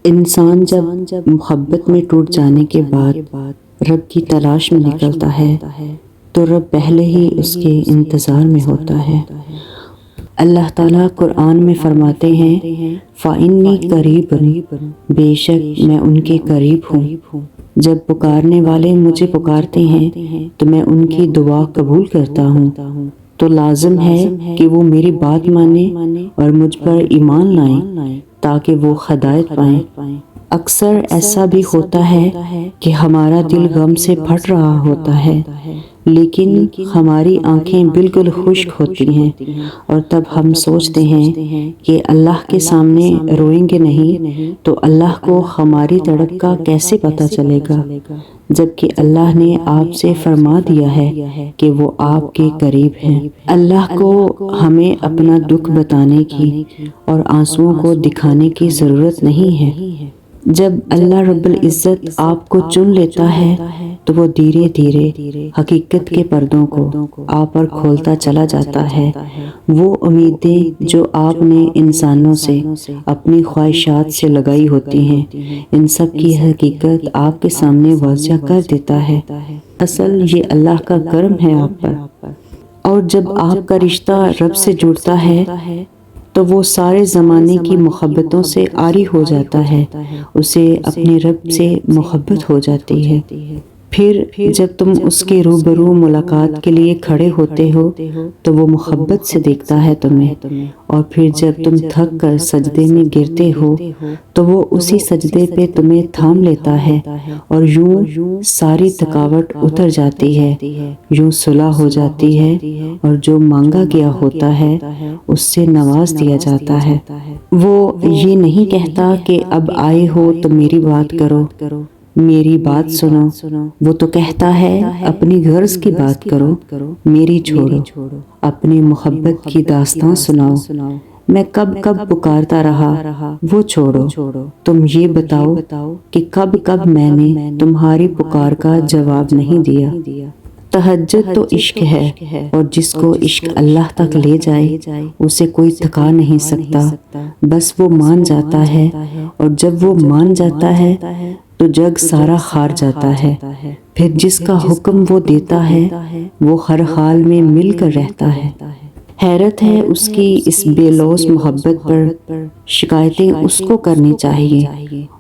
انسان جب محبت میں ٹوٹ جانے کے بعد رب کی تلاش میں نکلتا ہے تو رب پہلے ہی اس کے انتظار میں ہوتا ہے۔ اللہ تعالیٰ قرآن میں فرماتے ہیں فَإِنِّي قَرِيبٌ، بے شک میں ان کے قریب ہوں۔ جب پکارنے والے مجھے پکارتے ہیں تو میں ان کی دعا قبول کرتا ہوں، تو لازم ہے کہ وہ میری بات مانیں اور مجھ پر ایمان لائیں تاکہ وہ ہدایت پائیں۔ اکثر ایسا بھی ہوتا ہے کہ ہمارا دل غم سے پھٹ رہا ہوتا ہے، لیکن ہماری آنکھیں بالکل خشک ہوتی ہیں، اور تب ہم سوچتے ہیں کہ اللہ کے سامنے روئیں گے نہیں تو اللہ کو ہماری تڑپ کا کیسے پتہ چلے گا، جبکہ اللہ نے آپ سے فرما دیا ہے کہ وہ آپ کے قریب ہیں۔ اللہ کو ہمیں اپنا دکھ بتانے کی اور آنسوؤں کو دکھانے کی ضرورت نہیں ہے۔ جب اللہ رب العزت آپ کو چن لیتا ہے تو وہ دھیرے دھیرے حقیقت کے پردوں کو آپ پر کھولتا چلا جاتا ہے۔ وہ امیدیں جو آپ نے انسانوں سے، اپنی خواہشات سے لگائی ہوتی ہیں، ان سب کی حقیقت آپ کے سامنے واضح کر دیتا ہے۔ اصل یہ اللہ کا کرم ہے آپ پر۔ اور جب آپ کا رشتہ رب سے جڑتا ہے تو وہ سارے زمانے کی محبتوں سے عاری ہو جاتا ہے، اسے اپنے رب سے محبت ہو جاتی ہے۔ پھر جب تم اس کے روبرو ملاقات کے لیے کھڑے ہوتے ہو تو وہ محبت سے دیکھتا ہے تمہیں، اور پھر جب تم تھک کر سجدے میں گرتے ہو تو وہ اسی سجدے پہ تمہیں تھام لیتا ہے، اور یوں ساری تھکاوٹ اتر جاتی ہے، یوں صلح ہو جاتی ہے، اور جو مانگا گیا ہوتا ہے اس سے نواز دیا جاتا ہے۔ وہ یہ نہیں کہتا کہ اب آئے ہو تو میری بات کرو، میری بات سنو، وہ تو کہتا ہے اپنی غرض کی بات کرو، میری چھوڑو، اپنی محبت کی داستان سناؤ، میں کب کب پکارتا رہا وہ چھوڑو، تم یہ بتاؤ کہ کب میں نے تمہاری پکار کا جواب نہیں دیا۔ تہجد تو عشق ہے، اور جس کو عشق اللہ تک لے جائے اسے کوئی تھکا نہیں سکتا، بس وہ مان جاتا ہے، اور جب وہ مان جاتا ہے تو جگ سارا ہار جاتا ہے۔ پھر جس کا حکم وہ دیتا ہے وہ ہر حال میں مل کر رہتا ہے۔ حیرت ہے اس کی اس بے لوث محبت پر، شکایتیں اس کو کرنی چاہیے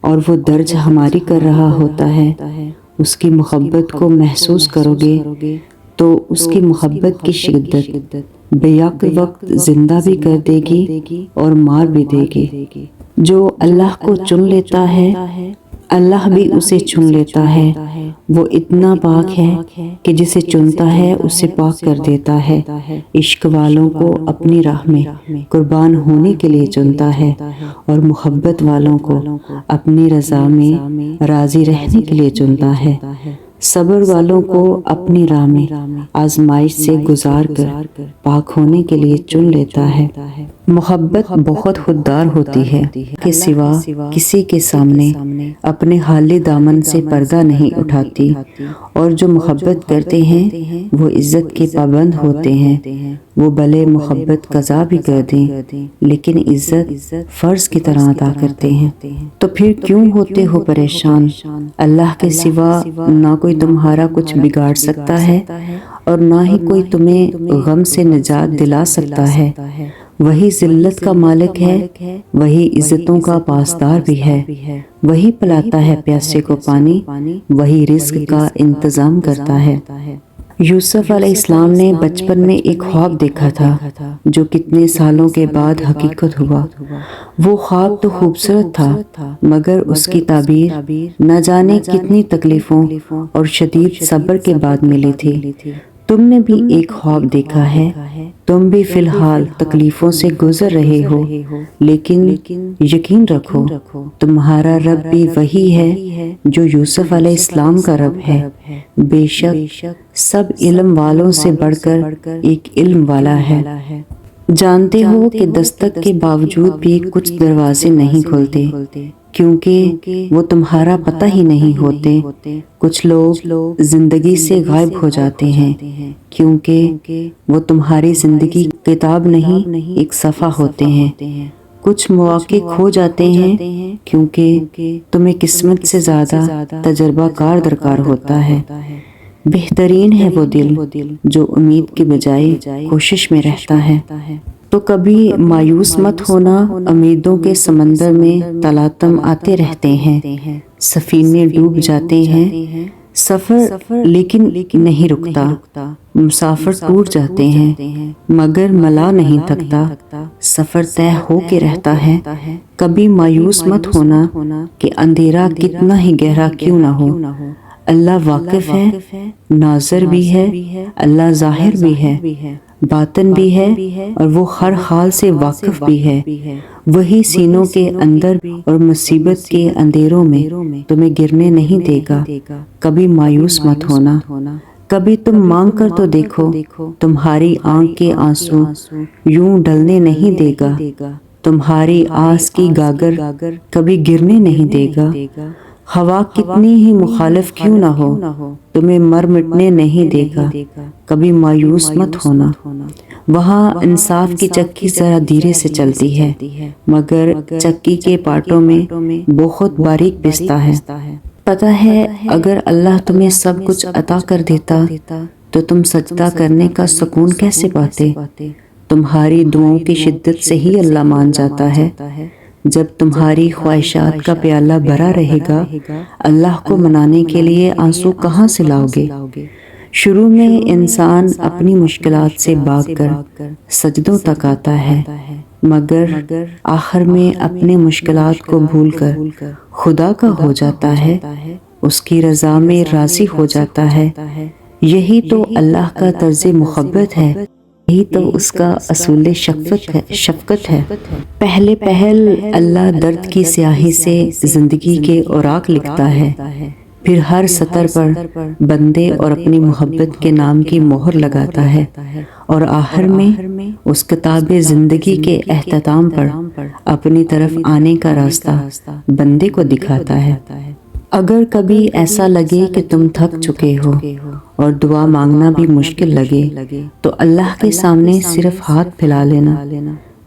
اور وہ درج ہماری کر رہا ہوتا ہے۔ اس کی محبت کو محسوس کرو گے تو اس کی محبت کی شدت بیک وقت زندہ بھی کر دے گی اور مار بھی دے گی۔ جو اللہ کو چن لیتا ہے اللہ بھی اسے چن لیتا ہے۔ وہ اتنا پاک ہے کہ جسے چنتا ہے اسے پاک کر دیتا ہے۔ عشق والوں کو اپنی راہ میں قربان ہونے کے لیے چنتا ہے، اور محبت والوں کو اپنی رضا میں راضی رہنے کے لیے چنتا ہے۔ صبر والوں کو اپنی راہ میں آزمائش سے گزار کر پاک ہونے کے لیے چن لیتا ہے۔ محبت بہت خوددار ہوتی ہے کہ سوا کسی کے سامنے اپنے حالی دامن سے پردہ نہیں اٹھاتی، اور جو محبت کرتے ہیں وہ عزت کے پابند ہوتے ہیں۔ وہ بھلے محبت قضا بھی کر دیں لیکن عزت فرض کی طرح ادا کرتے ہیں۔ تو پھر کیوں ہوتے ہو پریشان؟ اللہ کے سوا نہ کوئی تمہارا کچھ بگاڑ سکتا ہے اور نہ ہی کوئی تمہیں غم سے نجات دلا سکتا ہے۔ وہی ذلت کا مالک ہے، وہی عزتوں کا پاسدار بھی ہے، وہی پلاتا ہے پیاسے کو پانی، وہی رزق کا انتظام کرتا ہے۔ یوسف علیہ السلام نے بچپن میں ایک خواب دیکھا تھا جو کتنے سالوں کے بعد حقیقت ہوا۔ وہ خواب تو خوبصورت تھا مگر اس کی تعبیر نہ جانے کتنی تکلیفوں اور شدید صبر کے بعد ملی تھی۔ تم نے بھی ایک خواب دیکھا ہے، تم بھی فی الحال تکلیفوں سے گزر رہے ہو، لیکن یقین رکھو تمہارا رب بھی وہی ہے جو یوسف علیہ السلام کا رب ہے۔ بے شک سب علم والوں سے بڑھ کر ایک علم والا ہے۔ جانتے ہو کہ دستک کے باوجود بھی کچھ دروازے نہیں کھلتے کیونکہ وہ تمہارا پتہ ہی نہیں ہوتے۔ کچھ لوگ زندگی سے غائب ہو جاتے ہیں کیونکہ وہ تمہاری زندگی کتاب نہیں ایک صفحہ ہوتے ہیں۔ کچھ مواقع کھو جاتے ہیں کیونکہ تمہیں قسمت سے زیادہ تجربہ کار درکار ہوتا ہے۔ بہترین ہے وہ دل جو امید کی بجائے کوشش میں رہتا ہے۔ تو کبھی مایوس مت ہونا، امیدوں کے سمندر میں تلاطم آتے رہتے ہیں، سفینے ڈوب جاتے ہیں، سفر لیکن نہیں رکتا، مسافر ٹوٹ جاتے ہیں مگر ملا نہیں تھکتا، سفر طے ہو کے رہتا ہے۔ کبھی مایوس مت ہونا کہ اندھیرا کتنا ہی گہرا کیوں نہ ہو، اللہ واقف ہے، ناظر بھی ہے، اللہ ظاہر بھی ہے، باطن بھی ہے، اور وہ ہر حال سے واقف بھی ہے۔ وہی سینوں کے اندر اور مصیبت کے اندھیروں میں تمہیں گرنے نہیں دے گا۔ کبھی مایوس مت ہونا، کبھی تم مانگ کر تو دیکھو، تمہاری آنکھ کے آنسو یوں ڈلنے نہیں دے گا، تمہاری آس کی گاگر کبھی گرنے نہیں دے گا۔ ہوا کتنی ہی مخالف کیوں نہ ہو، تمہیں مر مٹنے نہیں دے گا۔ کبھی مایوس مت ہونا، وہاں انصاف کی چکی ذرا دھیرے سے چلتی ہے مگر چکی کے پارٹوں میں بہت باریک پستا ہے۔ پتہ ہے اگر اللہ تمہیں سب کچھ عطا کر دیتا تو تم سجدہ کرنے کا سکون کیسے پاتے؟ تمہاری دعاؤں کی شدت سے ہی اللہ مان جاتا ہے۔ جب تمہاری خواہشات کا پیالہ بھرا رہے گا، اللہ کو منانے کے لیے آنسو کہاں سے لاؤ گے؟ شروع میں انسان اپنی مشکلات سے بھاگ کر سجدوں تک آتا ہے مگر آخر میں اپنے مشکلات کو بھول کر خدا کا ہو جاتا ہے، اس کی رضا میں راضی ہو جاتا ہے۔ یہی تو اللہ کا طرز محبت ہے، یہی تو اس کا اصول شفقت ہے۔ پہلے اللہ درد کی سیاہی سے زندگی کے اوراق لکھتا ہے، پھر ہر سطر پر بندے اور اپنی محبت کے نام کی مہر لگاتا ہے، اور آخر میں اس کتاب زندگی کے اختتام پر اپنی طرف آنے کا راستہ بندے کو دکھاتا ہے۔ اگر کبھی ایسا لگے کہ تم تھک چکے ہو اور دعا مانگنا بھی مشکل لگے تو اللہ کے سامنے صرف ہاتھ پھیلا لینا۔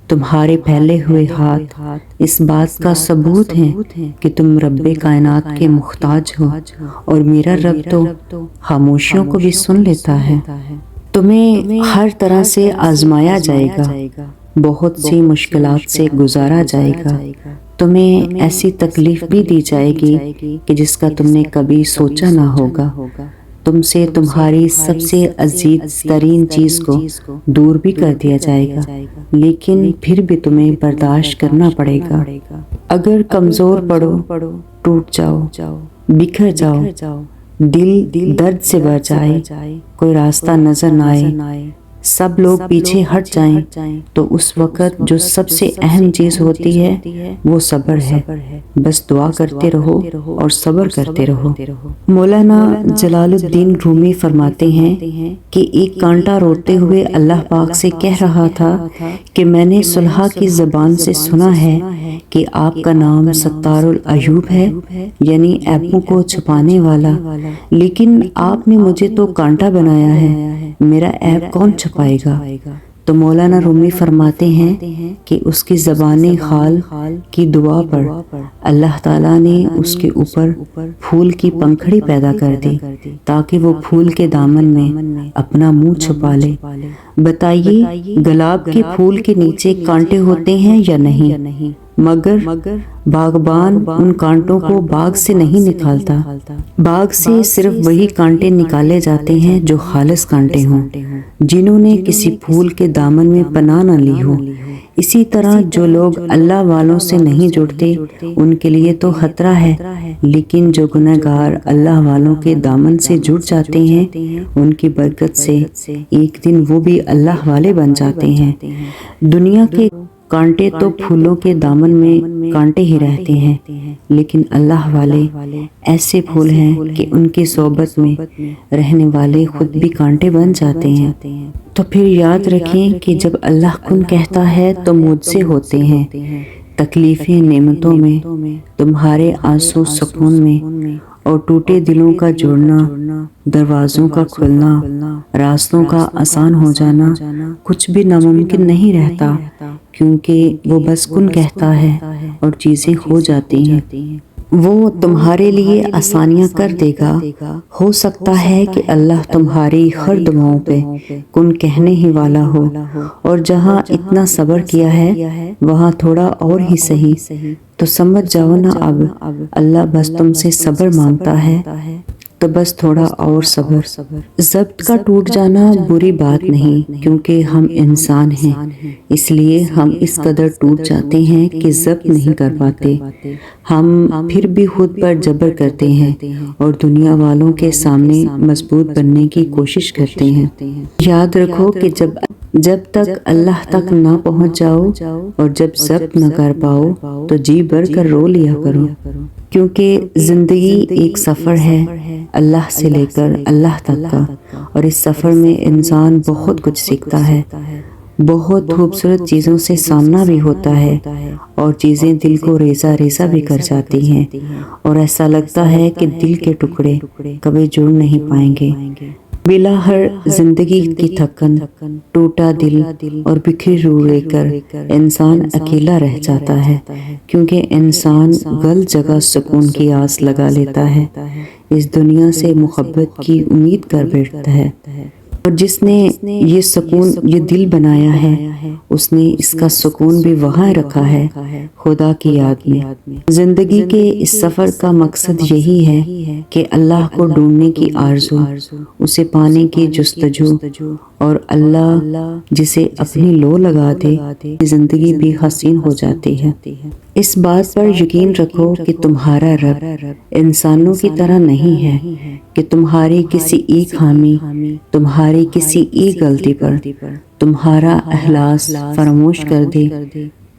تمہارے پھیلے ہوئے ہاتھ اس بات کا ثبوت ہیں کہ تم رب کائنات کے محتاج ہو، اور میرا رب تو خاموشیوں کو بھی سن لیتا ہے۔ تمہیں ہر طرح سے آزمایا جائے گا، بہت سی مشکلات سے گزارا جائے گا، تمہیں ایسی تکلیف بھی دی جائے گی کہ جس کا تم نے کبھی سوچا نہ ہوگا، تم سے تمہاری سب سے عزیز ترین چیز کو دور بھی کر دیا جائے گا، لیکن پھر بھی تمہیں برداشت کرنا پڑے گا۔ اگر کمزور پڑو، ٹوٹ جاؤ، بکھر جاؤ، دل درد سے بھر جائے، کوئی راستہ نظر نہ آئے، سب لوگ پیچھے ہٹ جائیں، تو اس وقت جو سب سے اہم چیز ہوتی ہے وہ صبر ہے۔ بس دعا کرتے رہو اور صبر کرتے رہو۔ مولانا جلال الدین رومی فرماتے ہیں کہ ایک کانٹا روتے ہوئے اللہ پاک سے کہہ رہا تھا کہ میں نے صلحہ کی زبان سے سنا ہے کہ آپ کا نام ستار العیوب ہے، یعنی عیبوں کو چھپانے والا، لیکن آپ نے مجھے تو کانٹا بنایا ہے، میرا عیب کون چھپائے گا؟ تو مولانا رومی فرماتے ہیں کہ اس کی زبان خال کی دعا پر اللہ تعالیٰ نے اس کے اوپر پھول کی پنکھڑی پیدا کر دی تاکہ وہ پھول کے دامن میں اپنا منہ چھپا لے۔ بتائیے گلاب کے پھول کے نیچے کانٹے ہوتے ہیں یا نہیں؟ مگر باغبان ان کانٹوں کو باغ سے نہیں نکالتا، باغ سے صرف وہی کانٹے نکالے جاتے ہیں جو خالص کانٹے ہوں، جنہوں نے کسی پھول کے دامن میں پناہ نہ لی ہو۔ اسی طرح جو لوگ اللہ والوں سے نہیں جڑتے ان کے لیے تو خطرہ ہے، لیکن جو گنہگار اللہ والوں کے دامن سے جڑ جاتے ہیں ان کی برکت سے ایک دن وہ بھی اللہ والے بن جاتے ہیں۔ دنیا کے کانٹے تو پھولوں کے دامن میں کانٹے ہی رہتے ہیں، لیکن اللہ والے ایسے پھول ہیں کہ ان کی صحبت میں رہنے والے خود بھی کانٹے بن جاتے ہیں۔ تو پھر یاد رکھیں کہ جب اللہ کن کہتا ہے تو مجھ سے ہوتے ہیں، تکلیفیں نعمتوں میں، تمہارے آنسو سکون میں، اور ٹوٹے دلوں کا جوڑنا، دروازوں کا کھلنا، راستوں کا آسان ہو جانا کچھ بھی ناممکن نہیں رہتا، کیونکہ وہ بس کن کہتا ہے اور چیزیں ہو جاتی ہیں۔ وہ تمہارے لیے آسانیاں کر دے گا۔ ہو سکتا ہے کہ اللہ تمہاری ہر دعاؤں پہ کن کہنے ہی والا ہو، اور جہاں اتنا صبر کیا ہے وہاں تھوڑا اور ہی صحیح تو سمجھ جاؤ نا اب اللہ بس تم سے صبر مانگتا ہے، تو بس تھوڑا اور صبر۔ ضبط کا ٹوٹ جانا بری بات نہیں، کیونکہ ہم انسان ہیں، اس لیے ہم اس قدر ٹوٹ جاتے ہیں کہ ضبط نہیں کر پاتے۔ ہم پھر بھی خود پر جبر کرتے ہیں اور دنیا والوں کے سامنے مضبوط بننے کی کوشش کرتے ہیں۔ یاد رکھو کہ جب تک اللہ تک نہ پہنچ جاؤ اور جب ضبط نہ کر پاؤ تو جی بھر کر رو لیا کرو، کیونکہ زندگی ایک سفر ہے اللہ سے لے کر اللہ تک کا، اور اس سفر میں انسان بہت کچھ سیکھتا ہے، بہت خوبصورت چیزوں سے سامنا بھی ہوتا ہے، اور چیزیں دل کو ریزہ ریزہ بھی کر جاتی ہیں، اور ایسا لگتا ہے کہ دل کے ٹکڑے کبھی جڑ نہیں پائیں گے۔ بلاہر زندگی کی تھکن، ٹوٹا دل اور بکھری روح لے کر انسان اکیلا رہ جاتا ہے، کیونکہ انسان غلط جگہ سکون کی آس لگا لیتا ہے، اس دنیا سے محبت کی امید کر بیٹھتا ہے، اور جس نے یہ سکون یہ دل بنایا ہے اس نے اس کا سکون بھی وہاں رکھا ہے، خدا کی یاد میں۔ زندگی کے اس سفر کا مقصد یہی ہے کہ اللہ کو ڈھونڈنے کی آرزو، اسے پانے کی جستجو، اور اللہ جسے اپنی لو لگا دے زندگی بھی حسین ہو جاتی ہے۔ اس بات پر یقین رکھو کہ تمہارا رب انسانوں کی طرح نہیں ہے کہ تمہاری کسی ایک خامی، تمہاری کسی ایک غلطی پر تمہارا اخلاص فراموش کر دے،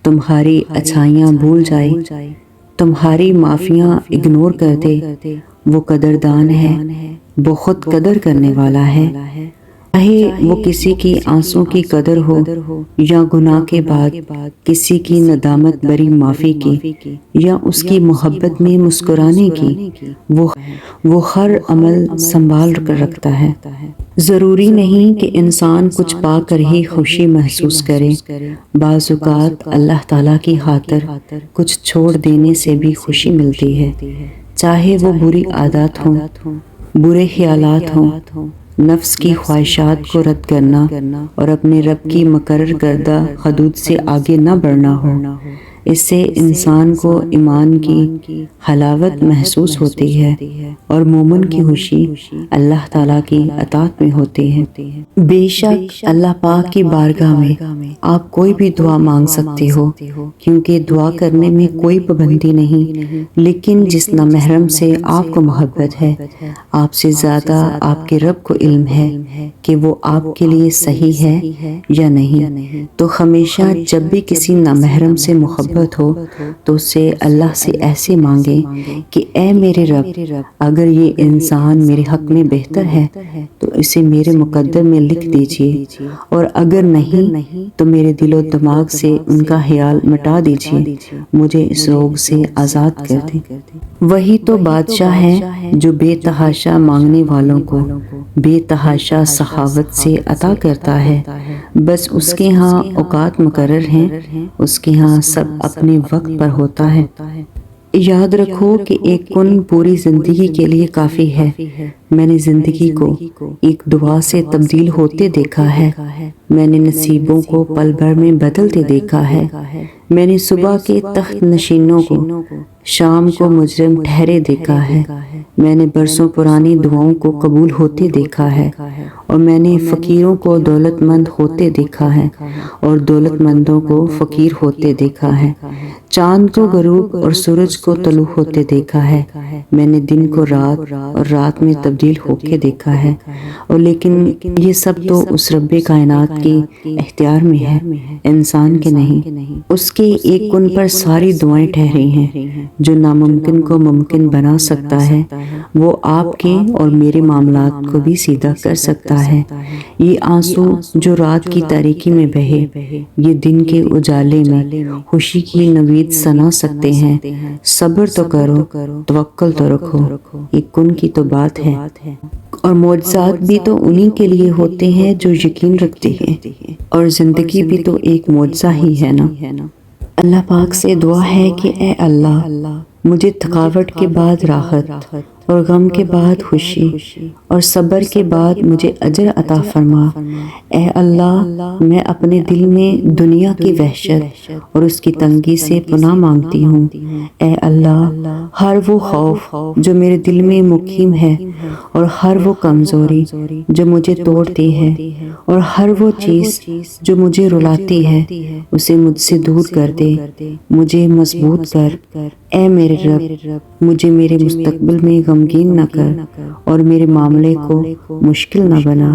تمہاری اچھائیاں بھول جائے، تمہاری معافیاں اگنور کر دے۔ وہ قدردان ہے، بہت قدر کرنے والا ہے، چاہے وہ کسی کی آنسوں کی قدر ہو یا گناہ کے بعد کسی کی ندامت بری معافی کی، یا اس کی محبت میں مسکرانے کی، وہ ہر عمل سنبھال کر رکھتا ہے۔ ضروری نہیں کہ انسان کچھ پا کر ہی خوشی محسوس کرے، بعض اوقات اللہ تعالیٰ کی خاطر کچھ چھوڑ دینے سے بھی خوشی ملتی ہے، چاہے وہ بری عادات ہوں، برے خیالات ہوں، نفس کی خواہشات کو رد کرنا اور اپنے رب کی مقرر کردہ حدود سے آگے نہ بڑھنا ہو۔ اس سے انسان کو ایمان کی حلاوت محسوس ہوتی ہے، اور مومن کی خوشی اللہ تعالیٰ کی اطاعت میں ہوتی ہے۔ بے شک اللہ پاک کی بارگاہ میں آپ کوئی بھی دعا مانگ سکتے ہو، کیونکہ دعا کرنے میں کوئی پابندی نہیں، لیکن جس نامحرم سے آپ کو محبت ہے، آپ سے زیادہ آپ کے رب کو علم ہے کہ وہ آپ کے لیے صحیح ہے یا نہیں، تو ہمیشہ جب بھی کسی نامحرم سے محبت ہو تو اسے اللہ سے ایسے مانگے کہ اے میرے رب، اگر یہ انسان میرے حق میں بہتر ہے تو اسے میرے مقدر میں لکھ دیجئے، اور اگر نہیں تو میرے دل و دماغ سے ان کا خیال مٹا دیجئے، مجھے اس روگ سے آزاد کر دیں۔ وہی تو بادشاہ ہے جو بے تحاشا مانگنے والوں کو بے تحاشا سخاوت سے عطا کرتا ہے، بس اس کے ہاں اوقات مقرر ہیں، اس کے ہاں سب اپنے وقت پر ہوتا ہے۔ یاد رکھو کہ ایک کن پوری زندگی کے لیے کافی ہے۔ میں نے زندگی کو ایک دعا سے تبدیل ہوتے دیکھا ہے، میں نے نصیبوں کو پل بھر میں بدلتے دیکھا ہے، میں نے صبح کے تخت نشینوں کو شام کو مجرم ٹھہرے دیکھا ہے، میں نے برسوں پرانی دعاؤں کو قبول ہوتے دیکھا ہے، اور میں نے فقیروں کو دولت مند ہوتے دیکھا ہے اور دولت مندوں کو فقیر ہوتے دیکھا ہے، چاند کو غروب اور سورج کو طلوع ہوتے دیکھا ہے، میں نے دن کو رات اور رات میں تبدیل ہو کے دیکھا ہے، اور لیکن یہ سب تو اس رب کائنات کی اختیار میں ہے، انسان کے نہیں۔ اس کے ایک کن پر ساری دعائیں ٹھہری ہیں، جو ناممکن کو ممکن بنا سکتا ہے وہ آپ کے اور میرے معاملات کو بھی سیدھا کر سکتا ہے۔ یہ آنسو جو رات کی تاریکی میں بہے، یہ دن کے اجالے میں خوشی کی نوید سنا سکتے ہیں۔ صبر تو کرو، توکل تو رکھو، یہ کن کی تو بات ہے۔ اور معجزات بھی تو انہی کے لیے ہوتے ہیں جو یقین رکھتے ہیں، اور زندگی بھی تو ایک معجزہ ہی ہے نا۔ اللہ پاک سے دعا ہے کہ اے اللہ، مجھے تھکاوٹ کے بعد راحت، اور غم کے بعد خوشی، اور صبر کے بعد مجھے اجر عطا فرما۔ اے اللہ، میں اپنے دل میں دنیا کی وحشت اور اس کی تنگی سے پناہ مانگتی ہوں۔ اے اللہ، ہر وہ خوف جو میرے دل میں مقیم ہے، اور ہر وہ کمزوری جو مجھے توڑتی ہے، اور ہر وہ چیز جو مجھے رلاتی ہے، اسے مجھ سے دور کر دے، مجھے مضبوط کر۔ اے میرے رب، مجھے میرے مستقبل میں غمگین نہ کر، اور میرے معاملے کو مشکل نہ بنا،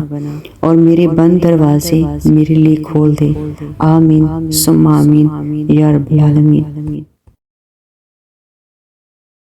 اور میرے بند دروازے میرے لیے کھول دے۔ آمین ثم آمین یا رب العالمین۔